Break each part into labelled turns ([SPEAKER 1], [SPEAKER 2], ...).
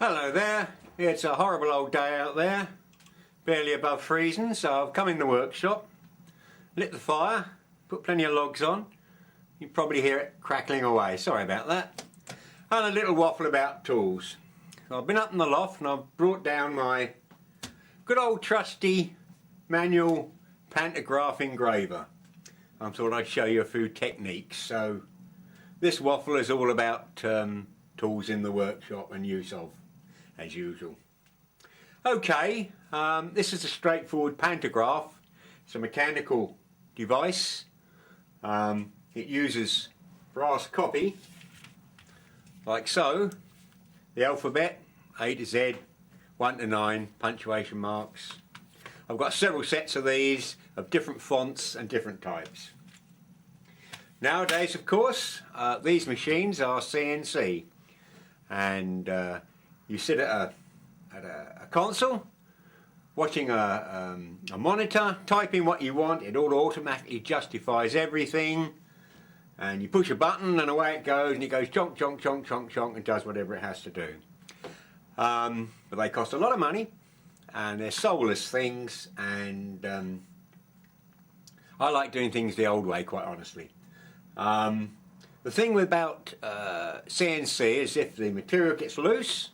[SPEAKER 1] Hello there, it's a horrible old day out there, barely above freezing, so I've come in the workshop, lit the fire, put plenty of logs on. You can probably hear it crackling away, sorry about that. And a little waffle about tools. So I've been up in the loft and I've brought down my good old trusty manual pantograph engraver. I thought I'd show you a few techniques. So this waffle is all about tools in the workshop and use of, as usual. Okay, this is a straightforward pantograph. It's a mechanical device. It uses brass copy, like so. The alphabet, A to Z, 1 to 9, punctuation marks. I've got several sets of these, of different fonts and different types. Nowadays, of course, these machines are CNC, and you sit at a console, watching a monitor, typing what you want. It all automatically justifies everything, and you push a button and away it goes, and it goes chonk, chonk, chonk, chonk, chonk, and does whatever it has to do. But they cost a lot of money, and they're soulless things, and I like doing things the old way, quite honestly. The thing about CNC is if the material gets loose,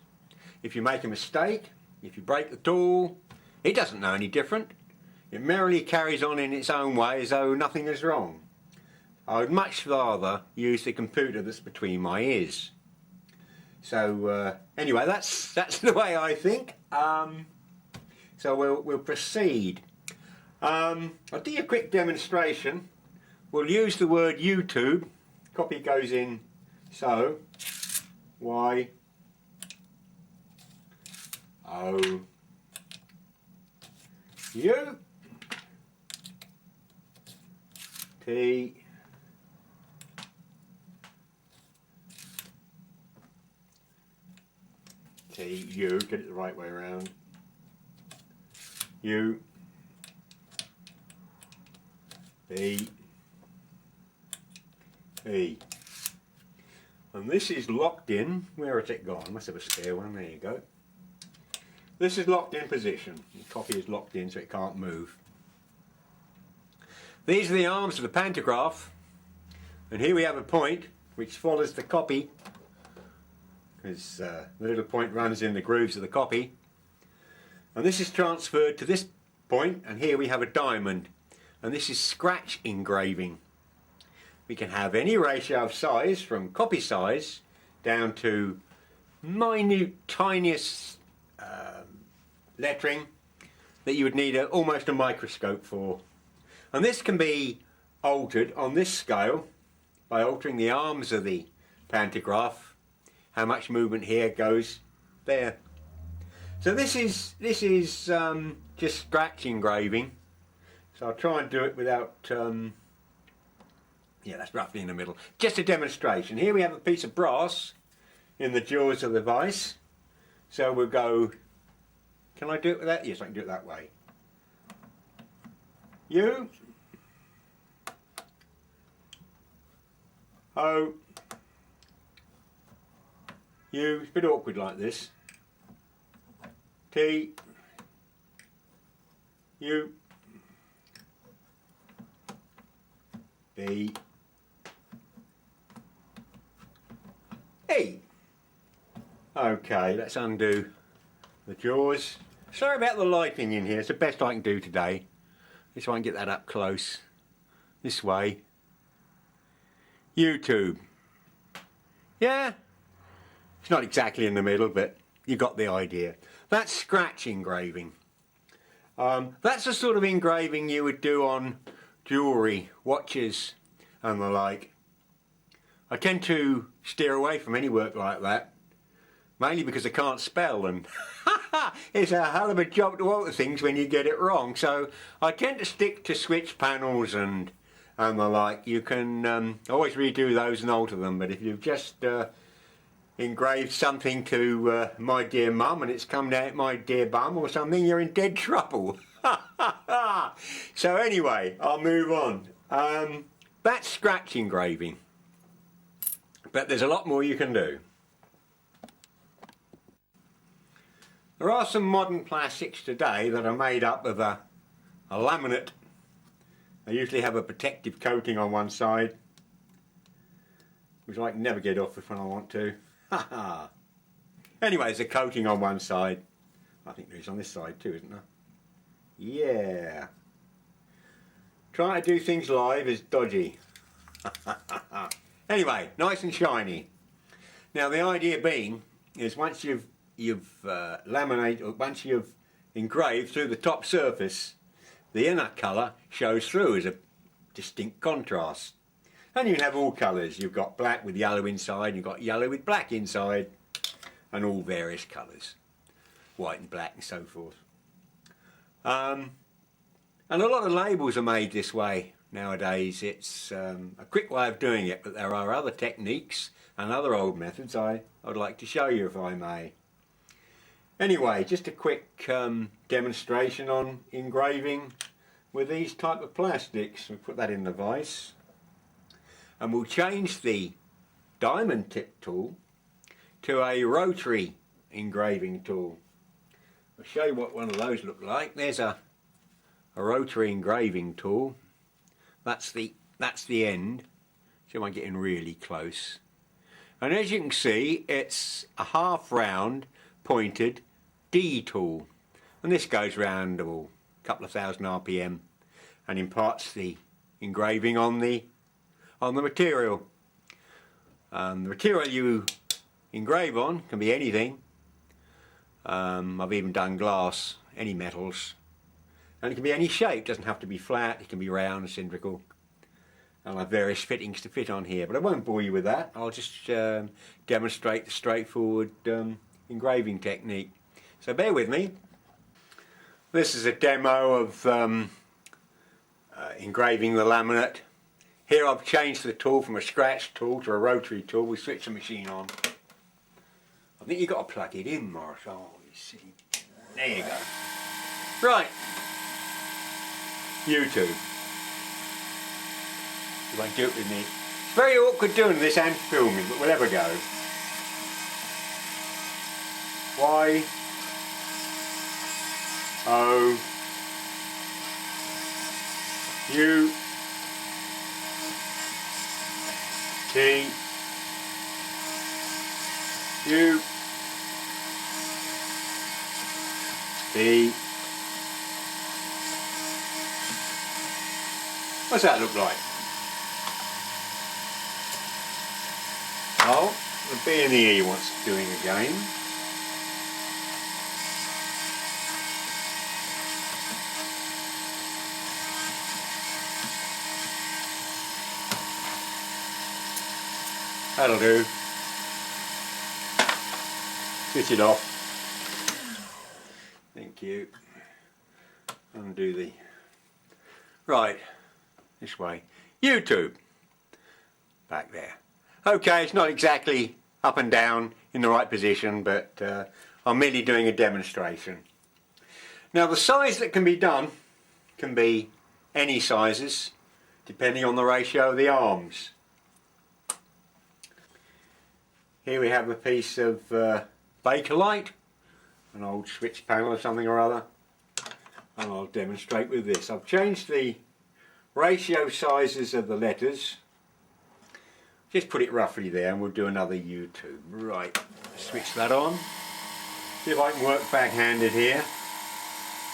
[SPEAKER 1] if you make a mistake, if you break the tool, it doesn't know any different. It merrily carries on in its own way as though nothing is wrong. I would much rather use the computer that's between my ears. So anyway, that's the way I think. So we'll proceed. I'll do you a quick demonstration. We'll use the word YouTube. Copy goes in so. Y O U T T U, get it the right way around. U B E. And this is locked in. Where has it gone? Must have a spare one. There you go. This is locked in position. The copy is locked in so it can't move. These are the arms of the pantograph, and here we have a point which follows the copy, because the little point runs in the grooves of the copy, and this is transferred to this point, and here we have a diamond, and this is scratch engraving. We can have any ratio of size, from copy size down to minute, tiniest lettering that you would need almost a microscope for. And this can be altered on this scale by altering the arms of the pantograph, how much movement here goes there. So this is just scratch engraving. So I'll try and do it without, yeah, that's roughly in the middle. Just a demonstration. Here we have a piece of brass in the jaws of the vise. So we'll go, can I do it with that? Yes, I can do it that way. U O U, it's a bit awkward like this. T U B E. Okay, let's undo the jaws. Sorry about the lighting in here, it's the best I can do today. Just so I can get that up close. This way. YouTube. Yeah, it's not exactly in the middle, but you got the idea. That's scratch engraving. That's the sort of engraving you would do on jewellery, watches and the like. I tend to steer away from any work like that, mainly because I can't spell, and it's a hell of a job to alter things when you get it wrong. So I tend to stick to switch panels and the like. You can always redo those and alter them, but if you've just engraved something to my dear mum and it's come out my dear bum or something, you're in dead trouble. So anyway, I'll move on. That's scratch engraving, but there's a lot more you can do. There are some modern plastics today that are made up of a laminate. They usually have a protective coating on one side, which I can never get off if I want to. Anyway, there's a coating on one side. I think there is on this side too, isn't there? Yeah. Trying to do things live is dodgy. Anyway, nice and shiny. Now the idea being is once you've laminated, or once you've engraved through the top surface, the inner colour shows through as a distinct contrast. And you can have all colours. You've got black with yellow inside, you've got yellow with black inside, and all various colours. White and black and so forth. And a lot of labels are made this way nowadays. It's a quick way of doing it, but there are other techniques and other old methods I would like to show you if I may. Anyway, just a quick demonstration on engraving with these type of plastics. We'll put that in the vise, and we'll change the diamond tip tool to a rotary engraving tool. I'll show you what one of those look like. There's a rotary engraving tool. That's the end. So I'm getting really close. And as you can see, it's a half round pointed D tool, and this goes round a couple of thousand RPM and imparts the engraving on the material. The material you engrave on can be anything. I've even done glass, any metals, and it can be any shape. It doesn't have to be flat, it can be round, cylindrical. I'll have various fittings to fit on here, but I won't bore you with that. I'll just demonstrate the straightforward engraving technique. So bear with me. This is a demo of engraving the laminate. Here I've changed the tool from a scratch tool to a rotary tool. We switch the machine on. I think you've got to plug it in, Morris. Oh, you silly. There you go. Right. YouTube. You won't do it with me. It's very awkward doing this and filming, but we'll have a go. Y O U T U B. What's that look like? Oh, the B and the E wants doing again. That'll do. Switch it off. Thank you. Undo the... Right, this way. YouTube. Back there. Okay, it's not exactly up and down in the right position, but I'm merely doing a demonstration. Now the size that can be done can be any sizes, depending on the ratio of the arms. Here we have a piece of Bakelite, an old switch panel or something or other, and I'll demonstrate with this. I've changed the ratio sizes of the letters. Just put it roughly there and we'll do another YouTube. Right, switch that on. See if I can work back-handed here.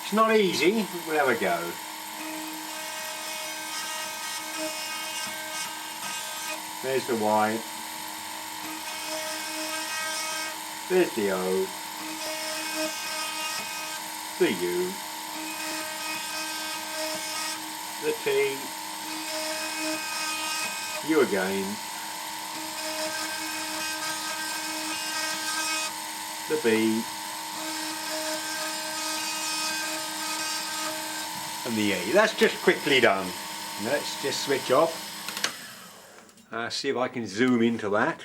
[SPEAKER 1] It's not easy, but we'll have a go. There's the Y. There's the O. The U. The T. U again. The B. And the E. That's just quickly done. Let's just switch off. See if I can zoom into that.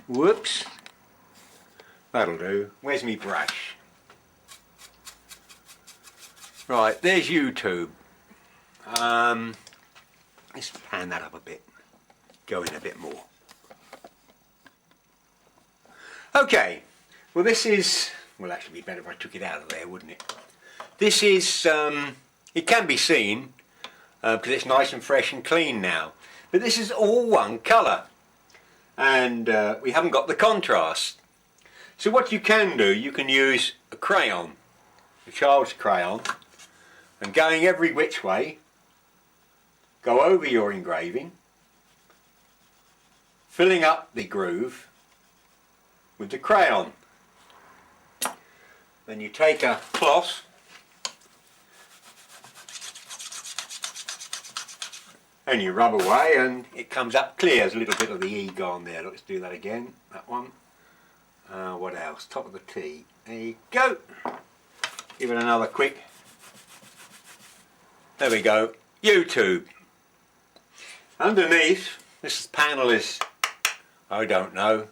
[SPEAKER 1] Whoops. That'll do. Where's me brush? Right, there's YouTube. Let's pan that up a bit. Go in a bit more. Okay, Well, this is, well, actually be better if I took it out of there, wouldn't it? This is, it can be seen because it's nice and fresh and clean now. But this is all one colour, and we haven't got the contrast. So what you can do, you can use a crayon, a child's crayon, and going every which way, go over your engraving, filling up the groove with the crayon. Then you take a cloth and you rub away and it comes up clear. There's a little bit of the E gone there. Let's do that again, that one. What else? Top of the T. There you go. Give it another quick. There we go. YouTube. Underneath, this panel is, I don't know,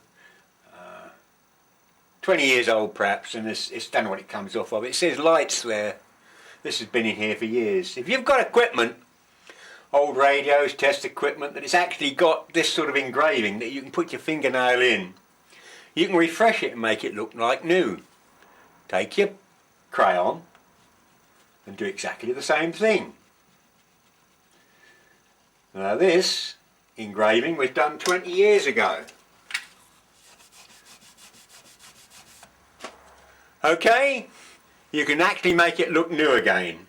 [SPEAKER 1] 20 years old perhaps, and it's don't know what it comes off of. It says lights there. This has been in here for years. If you've got equipment, old radios, test equipment, that it's actually got this sort of engraving that you can put your fingernail in, you can refresh it and make it look like new. Take your crayon and do exactly the same thing. Now this engraving was done 20 years ago. Okay, you can actually make it look new again.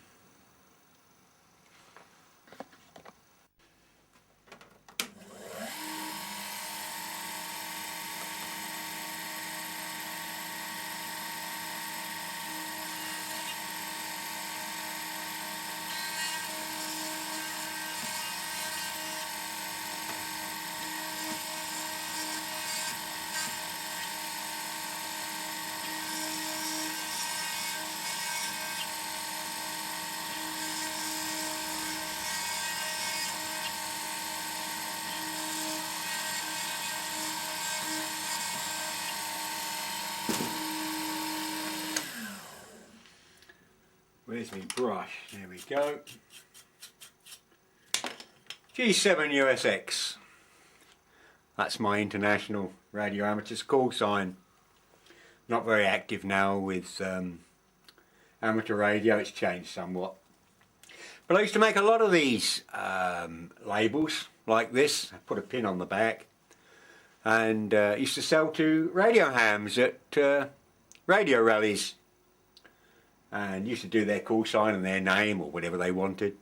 [SPEAKER 1] Where's my brush? There we go. G7 USX. That's my international radio amateur's call sign. Not very active now with amateur radio, it's changed somewhat. But I used to make a lot of these labels like this. I put a pin on the back and used to sell to radio hams at radio rallies. And used to do their call sign and their name or whatever they wanted.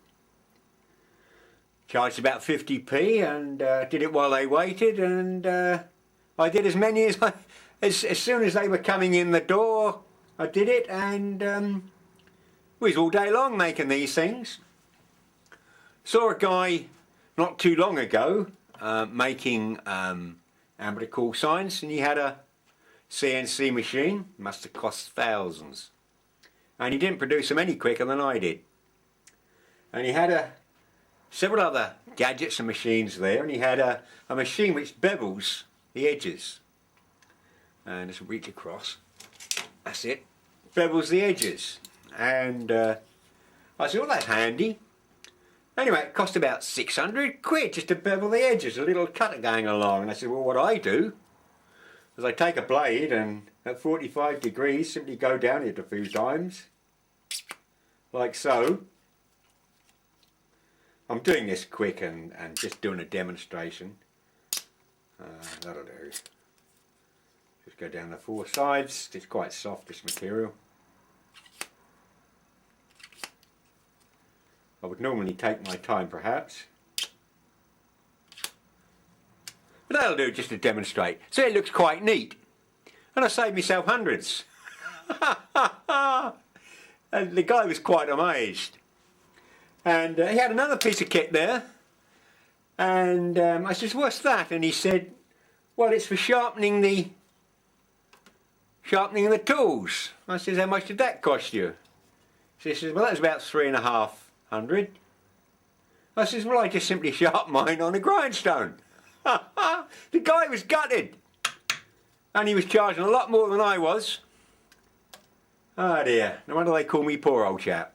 [SPEAKER 1] Charged about 50p and did it while they waited, and I did as many as soon as they were coming in the door. I did it, and it was all day long making these things. Saw a guy not too long ago making amateur call signs, and he had a CNC machine. Must have cost thousands. And he didn't produce them any quicker than I did. And he had several other gadgets and machines there, and he had a machine which bevels the edges. And just reach across. That's it. Bevels the edges. And I said, well, that's handy. Anyway, it cost about 600 quid just to bevel the edges, a little cutter going along. And I said, well, what I do is I take a blade and at 45 degrees simply go down it a few times, like so. I'm doing this quick and just doing a demonstration. That'll do. Just go down the four sides. It's quite soft, this material. I would normally take my time perhaps, but that'll do just to demonstrate. So it looks quite neat. And I saved myself hundreds. And the guy was quite amazed. And he had another piece of kit there. And I said, what's that? And he said, well, it's for sharpening the tools. I said, how much did that cost you? He says, well, that was about 3,500. I says, well, I just simply sharpened mine on a grindstone. The guy was gutted. And he was charging a lot more than I was. Oh dear, no wonder they call me poor old chap.